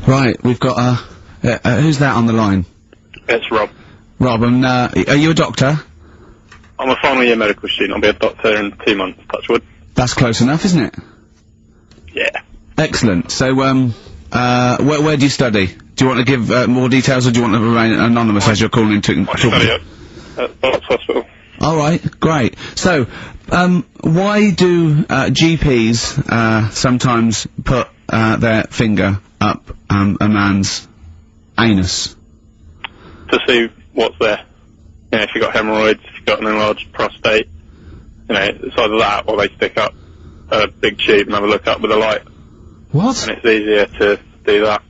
Right, we've got, who's that on the line? It's Rob. Rob, and, are you a doctor? I'm a final year medical student. I'll be a doctor in 2 months, touch wood. That's close enough, isn't it? Yeah. Excellent. So, where do you study? Do you want to give, more details, or do you want to remain anonymous as you're calling into... I study at Barts Hospital. Alright, great. So, why do, GPs, sometimes put, their finger up, a man's anus? To see what's there. You know, if you've got hemorrhoids, if you've got an enlarged prostate, you know, it's either that or they stick up a big tube and have a look up with a light. What? And it's easier to do that.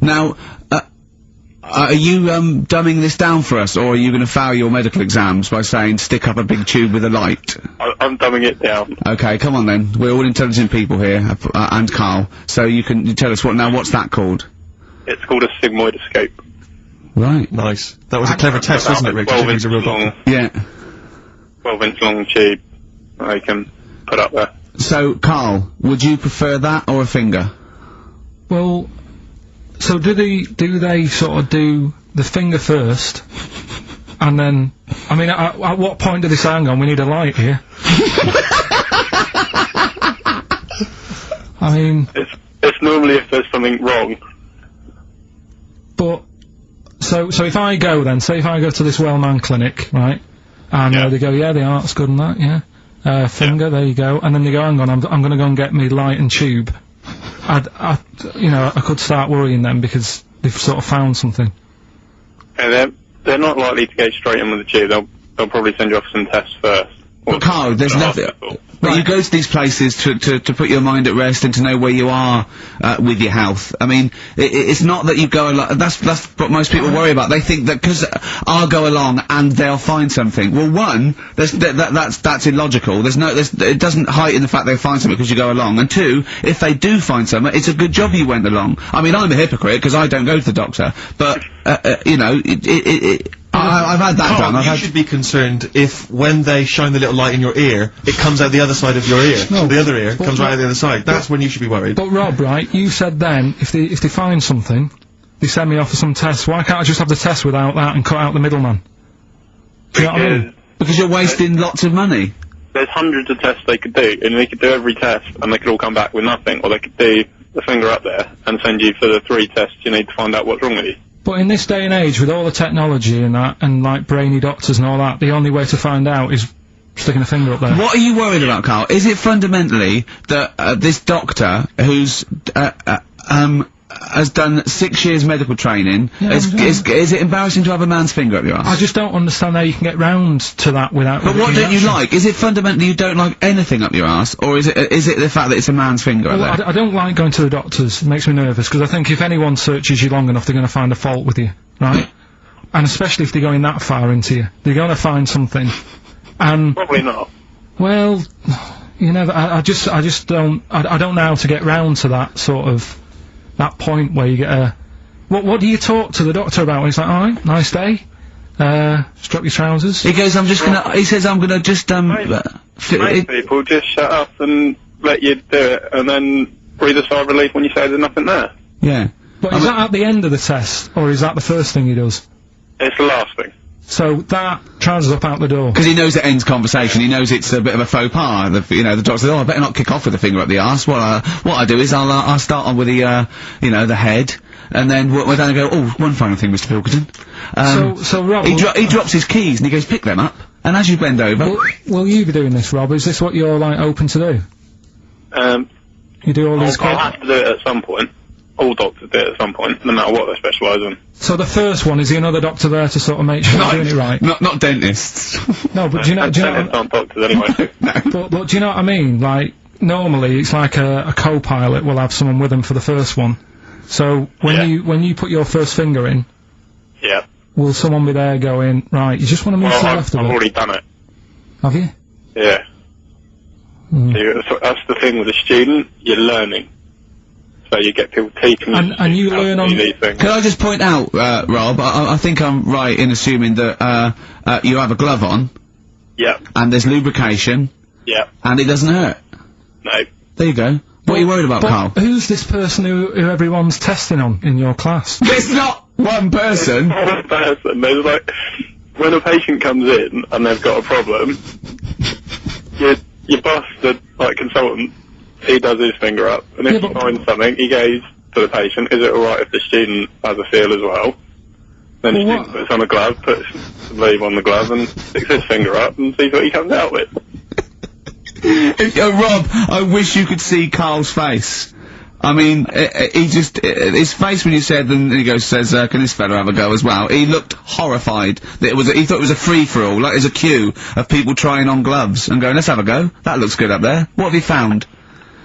Now, are you, dumbing this down for us, or are you gonna fail your medical exams by saying stick up a big tube with a light? I'm dumbing it down. Okay, come on then. We're all intelligent people here, and Carl. So you tell us what's that called? It's called a sigmoidoscope. Right. Nice. That was a clever test, wasn't it, Rick? 12 He's a real doctor. Yeah. 12-inch long tube that they can put up there. So, Carl, would you prefer that or a finger? Well, so do they sort of do the finger first, and then, I mean, at what point do they say, hang on, we need a light here? I mean... It's normally if there's something wrong. But, so if I go then, say if I go to this Wellman clinic, right, and they go, yeah, the art's good and that, yeah, finger, there you go, and then they go, hang on, I'm gonna go and get me light and tube. I could start worrying then because they've sort of found something. And they're not likely to go straight in with the tube. They'll probably send you off some tests first. But Carl, there's nothing. But you go to these places to put your mind at rest and to know where you are with your health. I mean, it's not that you go along. That's what most people worry about. They think that because I'll go along and they'll find something. Well, one, that's illogical. It doesn't heighten the fact they'll find something because you go along. And two, if they do find something, it's a good job you went along. I mean, I'm a hypocrite because I don't go to the doctor, but you know, I've had that done. You should be concerned if, when they shine the little light in your ear, it comes out the other side of your ear. No, the other ear comes right out the other side. That's when you should be worried. But Rob, right, you said then, if they find something, they send me off for some tests. Why can't I just have the test without that and cut out the middleman? Do you know what I mean? Because you're wasting lots of money. There's hundreds of tests they could do, and they could do every test, and they could all come back with nothing. Or they could do the finger up there and send you for the 3 tests you need to find out what's wrong with you. But in this day and age, with all the technology and that, and like brainy doctors and all that, the only way to find out is sticking a finger up there. What are you worried about, Carl? Is it fundamentally that this doctor who's has done 6 years medical training, is it embarrassing to have a man's finger up your ass? I just don't understand how you can get round to that without... But what don't you like? Is it fundamentally you don't like anything up your ass, or is it the fact that it's a man's finger up there? I don't like going to the doctors. It makes me nervous, because I think if anyone searches you long enough, they're going to find a fault with you, right? And especially if they're going that far into you. They're going to find something. And... Probably not. Well, you know, I just don't... I don't know how to get round to that sort of... that point where you get a... What do you talk to the doctor about? He's like, alright, nice day. Strap your trousers. He goes, he says, I'm gonna just, Most people just shut up and let you do it, and then breathe a sigh of relief when you say there's nothing there. Yeah. But is that at the end of the test, or is that the first thing he does? It's the last thing. So that trousers up out the door. Because he knows it ends conversation. He knows it's a bit of a faux pas. The doctor says, "Oh, I better not kick off with the finger up the arse." What I do is I'll start on with the the head, and then we're going to go. Oh, one final thing, Mr. Pilkington. So Rob, he drops his keys and he goes, "Pick them up." And as you bend over, will you be doing this, Rob? Is this what you're like open to do? You do all these. I'll have to do it at some point. All doctors do it at some point, no matter what they specialise in. So the first one, is he another doctor there to sort of make sure you're doing it right? Not dentists. No, but do you know... Dentists aren't doctors anyway. No. But do you know what I mean? Like, normally it's like a co-pilot will have someone with them for the first one. So when you put your first finger in... Yeah. Will someone be there going, right, you just want to move to the left of it? I've already done it. Have you? Yeah. So that's the thing with a student, you're learning. So you get people teaching and you learn on these things. Can I just point out, Rob, I think I'm right in assuming that you have a glove on. Yeah. And there's lubrication. Yeah. And it doesn't hurt. No. There you go. What are you worried about, Carl? Who's this person who everyone's testing on in your class? It's not one person. One person. There's like, when a patient comes in and they've got a problem, your boss, the consultant, he does his finger up, and if he finds something, he goes to the patient, is it alright if the student has a feel as well? Then the student puts on a glove, puts the leave on the glove, and sticks his finger up and sees what he comes out with. Rob, I wish you could see Carl's face. I mean, he just, his face when you said, and he says, can this fella have a go as well? He looked horrified that he thought it was a free-for-all, like there's a queue of people trying on gloves and going, let's have a go. That looks good up there. What have you found?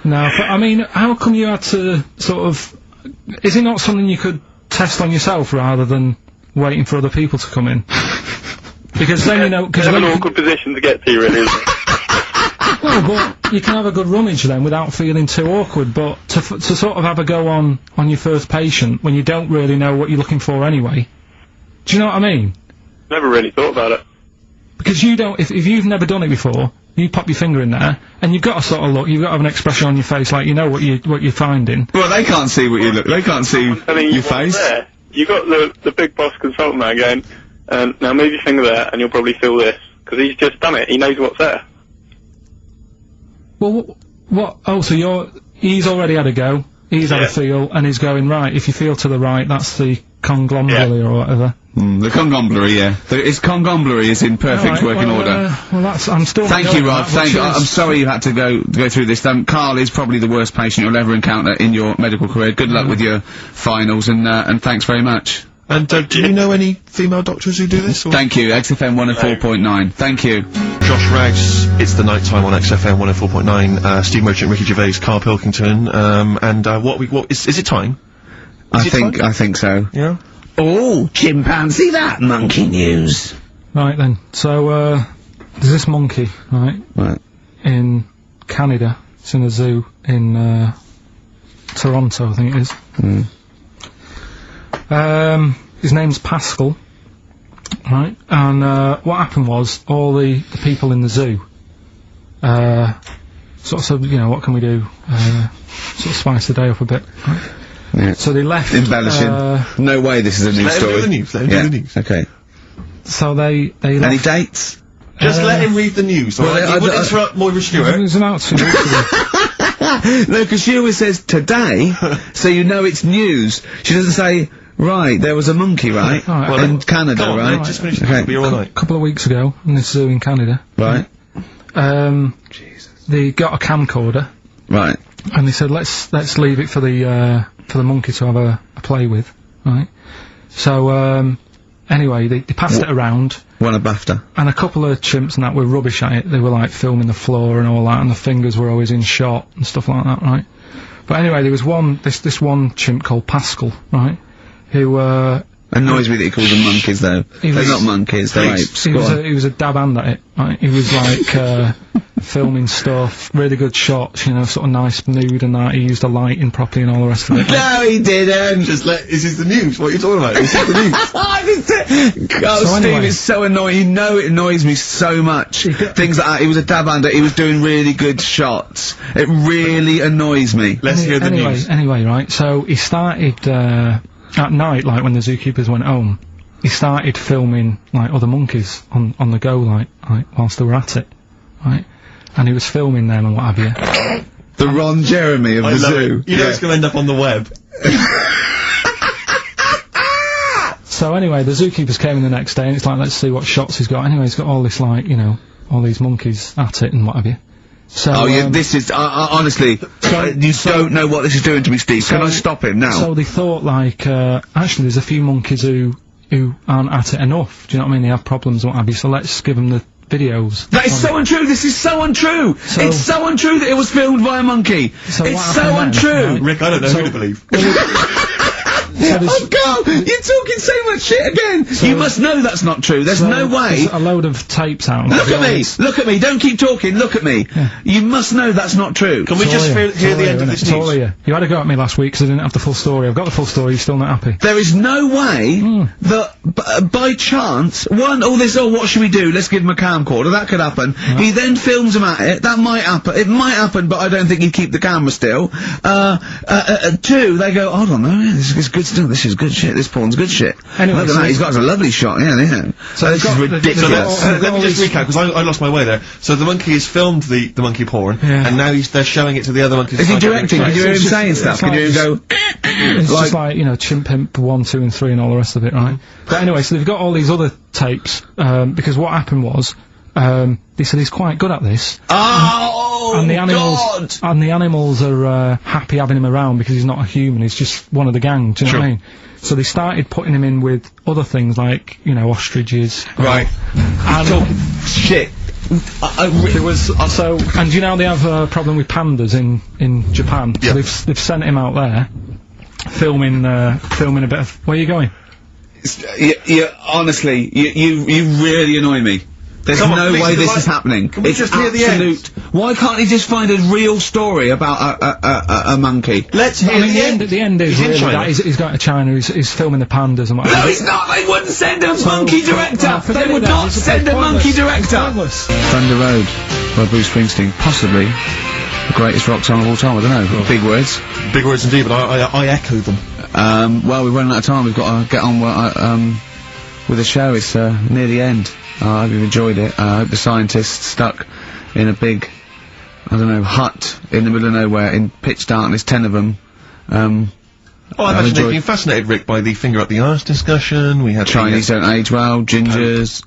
No, but I mean, how come you had to sort of, is it not something you could test on yourself rather than waiting for other people to come in? Because then you know, because it's an awkward position to get to, really, isn't it? Well, but you can have a good rummage then without feeling too awkward, but to sort of have a go on your first patient when you don't really know what you're looking for anyway. Do you know what I mean? Never really thought about it. Because you don't, if you've never done it before, you pop your finger in there, and you've got to sort of look, you've got to have an expression on your face like you know what you're finding. Well, they can't see what you look, they can't see your face. There. You got the big boss consultant there going, now move your finger there and you'll probably feel this, because he's just done it, he knows what's there. Well, what? Oh, so he's already had a go. He's had a feel, and he's going right. If you feel to the right, that's the conglomerate or whatever. The conglomerate, yeah. His conglomerate is in perfect working order. Well, I'm still. Thank you, Rob. I'm sorry you had to go through this. Carl is probably the worst patient you'll ever encounter in your medical career. Good luck with your finals, and thanks very much. And do you know any female doctors who do this? Or? Thank you. XFM 104.9. Thank you. Josh Rags, it's the night time on XFM 104.9. Steve Merchant, Ricky Gervais, Karl Pilkington, and what is it time? I think so. Yeah. Oh, chimpanzee, that monkey news. Right then. So there's this monkey, right? In Canada. It's in a zoo in Toronto, I think it is. His name's Pascal, right? And what happened was all the people in the zoo sort of said, you know, what can we do? Sort of spice the day up a bit, right? Yeah. So they left. Embellishing. No way this is a news story. Let him do the news. Okay. So they left. Any dates? Just let him read the news, alright? You wouldn't interrupt Moira Stewart. It was about 2 weeks ago. No, because she always says today, so you know it's news. She doesn't say, right, there was a monkey, right? Well, in Canada, on, right? Just finish it. Be all right. A couple of weeks ago, in this zoo in Canada. Right. Jesus. They got a camcorder. Right. And they said, let's leave it for the monkey to have a play with, right? So, anyway, they passed it around. Won a BAFTA. And a couple of chimps and that were rubbish at it. They were like filming the floor and all that, and the fingers were always in shot and stuff like that, right? But anyway, there was this one chimp called Pascal, right? Who, annoys me that he calls them monkeys, though. They're not monkeys, they're apes. He was a dab hand at it, right? He was like, filming stuff, really good shots, you know, sort of nice nude and that. He used the lighting properly and all the rest of it. No, he didn't! This is the news. What are you talking about? This is the news. Steve, anyway. It's so annoying. You know it annoys me so much. Things like that. He was a dab hand, he was doing really good shots. It really annoys me. Let's hear the news. Anyway, right, so he started, at night, like when the zookeepers went home, he started filming, like, other monkeys on the go, like, whilst they were at it, right? And he was filming them and what have you. The Ron Jeremy of the zoo. You know it's going to end up on the web. So anyway, the zookeepers came in the next day and it's like, let's see what shots he's got. Anyway, he's got all this, like, you know, all these monkeys at it and what have you. So, this is, honestly, you don't know what this is doing to me, Steve. Can I stop him now? So they thought, like, actually there's a few monkeys who aren't at it enough. Do you know what I mean? They have problems and what have you, so let's give them the videos. That is so untrue! This is so untrue! It's so untrue that it was filmed by a monkey! So it's so untrue! Right? Rick, I don't know who to believe. Oh, Carl, you're talking so much shit again. You must know that's not true. There's no way. There's a load of tapes out. Look at me. Look at me. Don't keep talking. Look at me. You must know that's not true. Can we just hear the end of this news? You had a go at me last week because I didn't have the full story. I've got the full story. You're still not happy. There is no way that by chance, what should we do? Let's give him a camcorder. That could happen. He then films him at it. That might happen. It might happen, but I don't think he'd keep the camera still. 2, they go, hold on, this is good stuff. This is good shit. This porn's good shit. Anyway, look at that. He's got a lovely shot. Yeah. So this is ridiculous. Let me just recap, because I lost my way there. So the monkey has filmed the monkey porn, and now they're showing it to the other monkeys. Is he directing? Can you hear him saying stuff? Can you hear him go... It's just like, you know, Chimp Pimp 1, 2 and 3 and all the rest of it, right? But anyway, so they've got all these other tapes, because what happened was, they said he's quite good at this. And the animals are happy having him around because he's not a human, he's just one of the gang, do you know what I mean? So they started putting him in with other things like, you know, ostriches. Right. And shit. There was and you know they have a problem with pandas in Japan. So they've sent him out there, filming a bit of. Where are you going? Honestly, you really annoy me. There's no way this is happening. Can we just hear the end? Why can't he just find a real story about a monkey? Let's hear the end. The end is really that he's going to China, he's filming the pandas and whatever. No, he's not! They wouldn't send a monkey director! They would not send a monkey director! Thunder Road by Bruce Springsteen. Possibly the greatest rock song of all time, I don't know. Big words. Big words indeed, but I echo them. Well, we're running out of time. We've got to get on with the show. It's near the end. I hope you've enjoyed it. I hope the scientists stuck in a big, I don't know, hut in the middle of nowhere in pitch darkness, 10 of them. I imagine they've been fascinated, Rick, by the finger up the arse discussion. We had Chinese don't age well, gingers,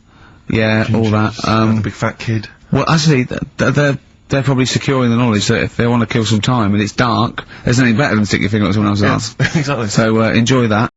all that. The big fat kid. Well, actually, they're probably securing the knowledge that if they want to kill some time and it's dark, there's nothing better than stick your finger up someone else's arse. Exactly. So enjoy that.